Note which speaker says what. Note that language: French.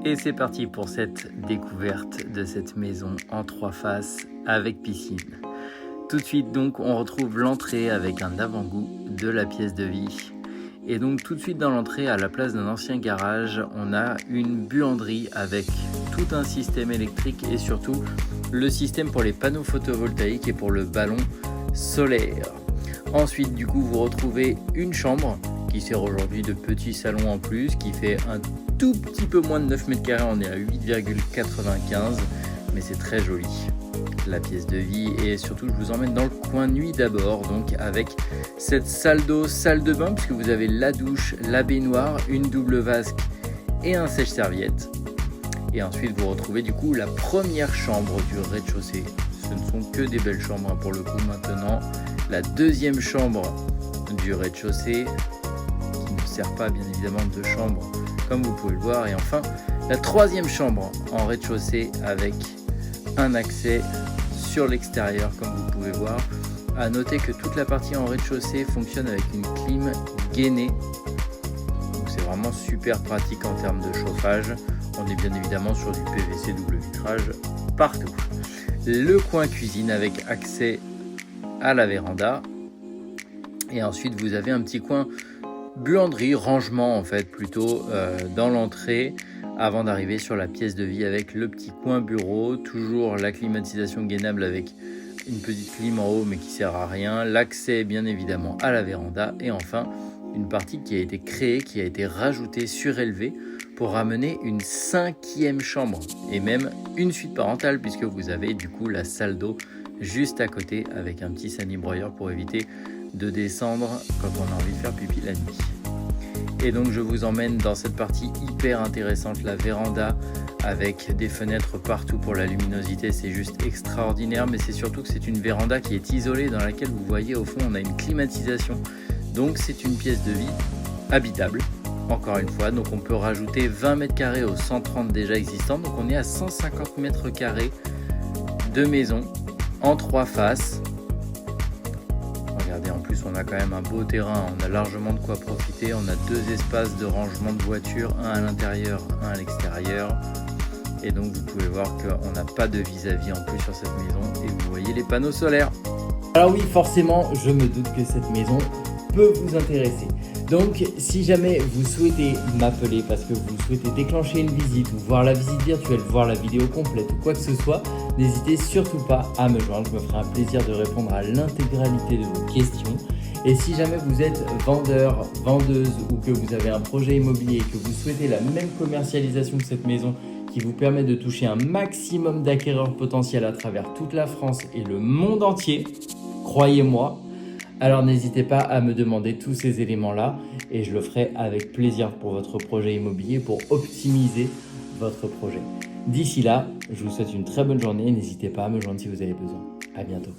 Speaker 1: Et c'est parti pour cette découverte de cette maison en 3 faces avec piscine. Tout de suite donc on retrouve l'entrée avec un avant-goût de la pièce de vie. Et donc tout de suite dans l'entrée, à la place d'un ancien garage, on a une buanderie avec tout un système électrique et surtout le système pour les panneaux photovoltaïques et pour le ballon solaire. Ensuite du coup vous retrouvez une chambre qui sert aujourd'hui de petit salon en plus, qui fait un tout petit peu moins de 9 mètres carrés, on est à 8,95, mais c'est très joli la pièce de vie. Et surtout je vous emmène dans le coin nuit d'abord, donc avec cette salle d'eau, salle de bain, puisque vous avez la douche, la baignoire, une double vasque et un sèche-serviette. Et ensuite vous retrouvez du coup la première chambre du rez-de-chaussée. Ce ne sont que des belles chambres pour le coup maintenant. La deuxième chambre du rez-de-chaussée, qui ne sert pas bien évidemment de chambre comme vous pouvez le voir. Et enfin la troisième chambre en rez-de-chaussée avec un accès sur l'extérieur comme vous pouvez voir. À noter que toute la partie en rez-de-chaussée fonctionne avec une clim gainée. Donc c'est vraiment super pratique en termes de chauffage. On est bien évidemment sur du PVC double vitrage partout. Le coin cuisine avec accès à la véranda. Et ensuite vous avez un petit coin buanderie, rangement en fait plutôt dans l'entrée avant d'arriver sur la pièce de vie avec le petit coin bureau, toujours la climatisation gainable avec une petite clim en haut mais qui sert à rien, l'accès bien évidemment à la véranda et enfin une partie qui a été créée, qui a été rajoutée, surélevée pour ramener une 5e chambre et même une suite parentale puisque vous avez du coup la salle d'eau juste à côté avec un petit sanibroyeur pour éviter de descendre quand on a envie de faire pipi la nuit. Et donc je vous emmène dans cette partie hyper intéressante, la véranda avec des fenêtres partout pour la luminosité, c'est juste extraordinaire, mais c'est surtout que c'est une véranda qui est isolée dans laquelle vous voyez au fond on a une climatisation, donc c'est une pièce de vie habitable encore une fois. Donc on peut rajouter 20 mètres carrés aux 130 déjà existants, donc on est à 150 mètres carrés de maison en 3 faces. Regardez, en plus on a quand même un beau terrain, on a largement de quoi profiter, on a 2 espaces de rangement de voitures, un à l'intérieur, un à l'extérieur. Et donc vous pouvez voir qu'on n'a pas de vis-à-vis en plus sur cette maison et vous voyez les panneaux solaires. Alors oui, forcément, je me doute que cette maison peut vous intéresser. Donc si jamais vous souhaitez m'appeler parce que vous souhaitez déclencher une visite ou voir la visite virtuelle, voir la vidéo complète ou quoi que ce soit, n'hésitez surtout pas à me joindre, je me ferai un plaisir de répondre à l'intégralité de vos questions. Et si jamais vous êtes vendeur, vendeuse ou que vous avez un projet immobilier et que vous souhaitez la même commercialisation que cette maison qui vous permet de toucher un maximum d'acquéreurs potentiels à travers toute la France et le monde entier, croyez-moi, alors n'hésitez pas à me demander tous ces éléments-là et je le ferai avec plaisir pour votre projet immobilier, pour optimiser votre projet. D'ici là, je vous souhaite une très bonne journée et n'hésitez pas à me joindre si vous avez besoin. À bientôt.